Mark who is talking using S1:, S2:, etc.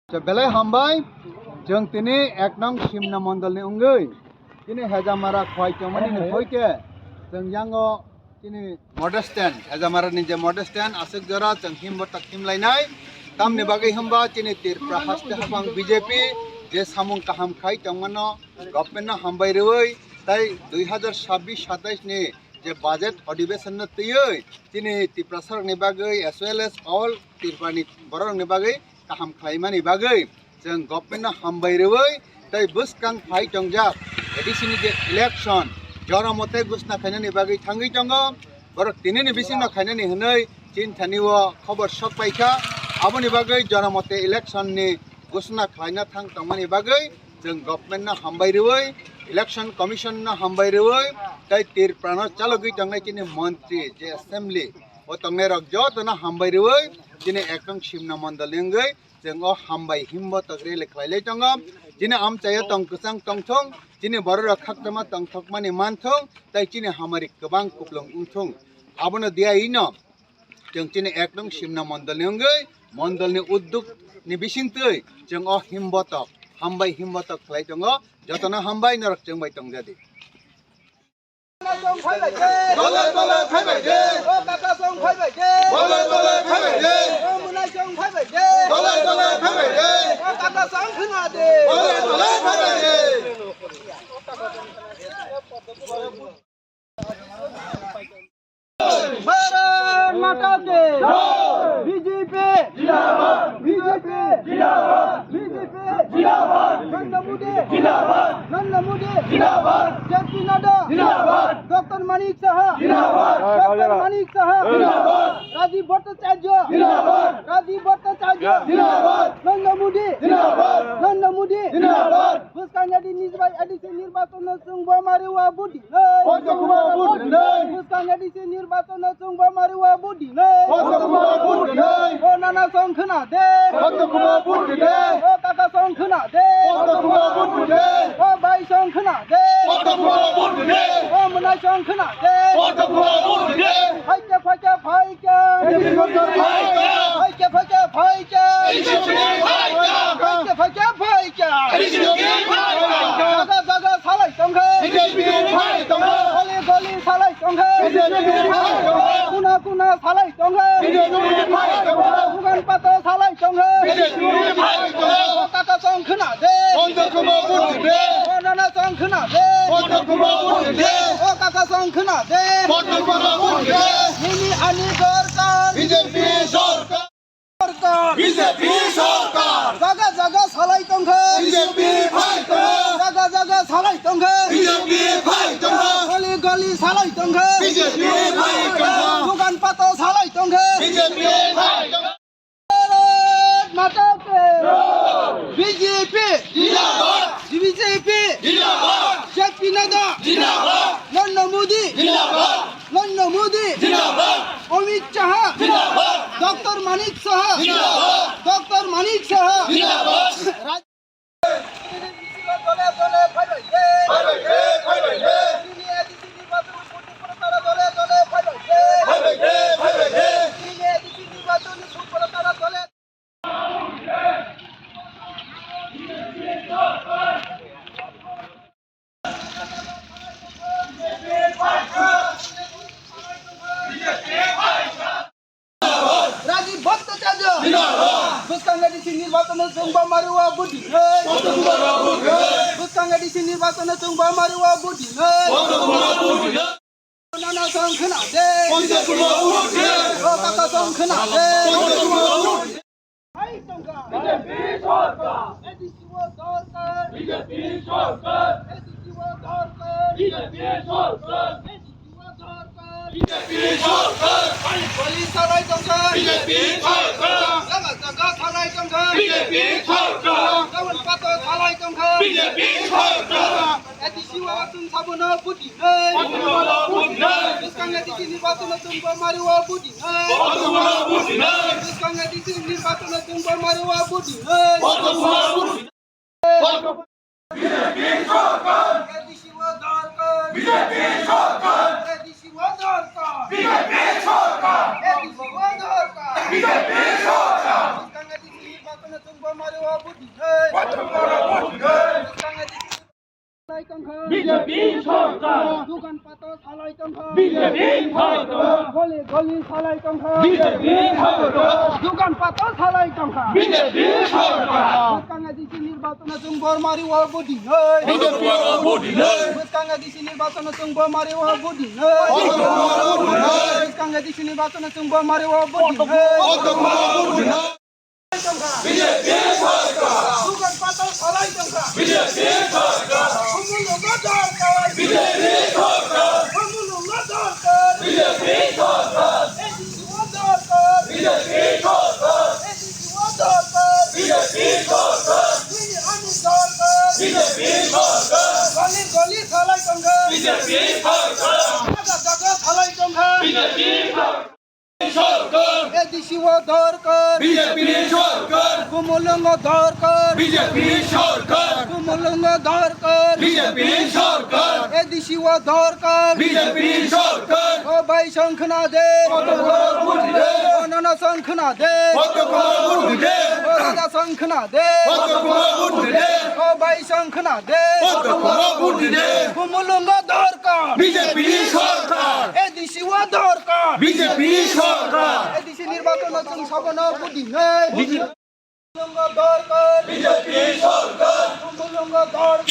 S1: Belai hambai jeng tini ek nong simna mondol ni unggui tini hejamara khoi chomani ni khoi ke jeng yango tini modestan hejamara ni je modestan asik jora jeng himbo tak him lainai tam ni bagai hamba tini tir prahaste habang BJP je samung kaham khai chongmano government na hambai rewoi tai 2026-27 ni je budget अधिवेशन न तयoi tini tiprasar ni bagai as well as all tirpani borong ni bagai kaham khlaimani bagai jeng government na hambai rewoi tai buskang phai tongjak edisini je election jora mote gusna khainani bagai thangi tongo borok tinini bisingno khainani hnoi chin thaniwo khobor sok paikha aboni bagai jora mote election ni gusna khlaina thang tongmani bagai jeng government na hambai rewoi election commission na hambai rewoi tai tir prano chalogui tongnai chini mantri je assembly o tongnai rok joto na hambai rewoi chini ekong simna mondol ngai jeng o hambai himbo togre lekhlailai tongo chini am chayo tong kusang tongthong chini borok khaktama tongthokmani manthong tai chini hamari kobang kuplong ungthong abono dia ino jeng chini ekong simna mondol ngai mondol ni udduk ni bisingtoi jeng o himbo tok hambai himbo tok khlai tongo jotona hambai norok jengbai tongjadi
S2: Dole dole phai bai de o kaka song phai bai de dole dole phai bai de o munai song phai bai de dole dole phai bai de o kaka song khna de dole dole phai bai de Bharat Mata ke BJP जिंदाबाद BJP जिंदाबाद BJP जिंदाबाद नरेंद्र मोदी जिंदाबाद नरेंद्र मोदी जिंदाबाद JP Nadda जिंदाबाद doctor Manik Saha जिंदाबाद doctor Manik Saha जिंदाबाद राजीव भट्टाचार्य जिंदाबाद राजीव भट्टाचार्य जिंदाबाद नरेंद्र मोदी जिंदाबाद नरेंद्र मोदी जिंदाबाद बुस्कांगाडी निर्वाचन सुंगबा मारिवा बुद्धि बुस्कांगाडी निर्वाचन सुंगबा मारिवा बुद्धि ओ नाना song khna de o kaka song khna de o bai song khna de o munai song khna de phai ke phai ke phai ke phai ke phai ke phai ke phai ke phai ke phai ke jaga jaga salai tongkhe goli goli salai tongkhe kuna kuna salai tongkhe bukan pato salai tongkhe o kaka song khna de o nana song khna de o kaka song khna de ini ani sarkar
S3: BJP sarkar BJP sarkar
S2: jaga jaga salai tongkhe
S3: BJP fighter
S2: jaga jaga salai tongkhe
S3: BJP fighter
S2: goli goli salai tongkhe
S3: BJP fighter
S2: bukan pato salai tongkhe
S3: BJP fighter
S2: Bharat Mata ke BJP
S3: जिंदाबाद
S2: BJP
S3: जिंदाबाद
S2: JP Nadda
S3: जिंदाबाद
S2: नरेंद्र मोदी
S3: जिंदाबाद
S2: नरेंद्र मोदी
S3: जिंदाबाद
S2: अमित शाह
S3: जिंदाबाद
S2: doctor Manik Saha
S3: जिंदाबाद
S2: doctor Manik Saha
S3: जिंदाबाद
S2: দলে দলে ফাই bai de
S3: फाइट दे
S2: তিনি এদিকে নির্বাচন সুষ্ঠু দলে দলে ফাই bai de
S3: फाइट दे
S2: তিনি এদিকে নির্বাচন সুষ্ঠু দলে राजीव भट्टाचार्य बुस्कांगाडी निर्वाचन सुंगबा मारिवा बुद्धि बुस्कांगाडी निर्वाचन सुंगबा मारिवा बुद्धि नाना सं खना दे ओ काका सं खना दे हाय तंगा BJP सरकार एदिसिवो सरकार BJP सरकार एदिसिवो सरकार BJP सरकार एदिसिवो सरकार BJP सरकार गली साराय तंगा
S3: BJP fighter
S2: जागा जागा साराय तंगा
S3: BJP fighter
S2: गावन पातो साराय तंगा
S3: BJP fighter
S2: एदिसिवो तुम साबन बुद्धि बुस्कांगाडी निर्वाचन सुंगबा मारिवा बुद्धि बुस्कांगाडी निर्वाचन सुंगबा मारिवा बुद्धि
S3: BJP सरकार
S2: एदिसिवो सरकार
S3: BJP सरकार
S2: एदिसिवो सरकार
S3: BJP सरकार
S2: एदिसिवो सरकार
S3: BJP सरकार
S2: बुस्कांगाडी निर्वाचन सुंगबा মারিওয়া বুদ্ধি নেই
S3: বিজেপি সরকার
S2: দোকান পাতা সালাই টঙ্কা
S3: বিজেপি সরকার
S2: গলি গলি সালাই টঙ্কা
S3: বিজেপি সরকার
S2: দোকান পাতা সালাই টঙ্কা
S3: বিজেপি সরকার
S2: বাংলাদেশি নির্বাচনে জঙ্গল মারিওয়া বুদ্ধি নেই
S3: বিজেপি ভোটি নেই
S2: বাংলাদেশি নির্বাচনে জঙ্গল মারিওয়া বুদ্ধি নেই বাংলাদেশি নির্বাচনে জঙ্গল মারিওয়া বুদ্ধি নেই
S3: বিজেপি সরকার
S2: দোকান পাতা সালাই টঙ্কা
S3: বিজেপি সরকার
S2: সমূলঙ্গ দরকার
S3: বিজেপি সরকার
S2: সমূলঙ্গ দরকার
S3: বিজেপি সরকার
S2: এদিকে দরকার
S3: বিজেপি সরকার
S2: এদিকে দরকার
S3: বিজেপি সরকার
S2: আমি দরকার
S3: বিজেপি সরকার
S2: গলি গলি সালাই টঙ্কা
S3: বিজেপি সরকার
S2: জায়গা জায়গা সালাই টঙ্কা
S3: বিজেপি সরকার
S2: এদিকে দরকার
S3: বিজেপি সরকার
S2: সমূলঙ্গ দরকার
S3: বিজেপি সরকার
S2: সমূলঙ্গ দরকার
S3: বিজেপি সরকার
S2: এদিকে দরকার
S3: বিজেপি সরকার
S2: ও ভাই শঙ্খ না দে অননা শঙ্খ না দে ও রাজা শঙ্খ না দে ও ভাই শঙ্খ না দে সমূলঙ্গ দরকার
S3: বিজেপি সরকার
S2: এদিকে দরকার
S3: বিজেপি সরকার
S2: এদিকে নির্বাচন সবন বুদ্ধি নেই সমূলঙ্গ দরকার
S3: বিজেপি সরকার
S2: সমূলঙ্গ দরকার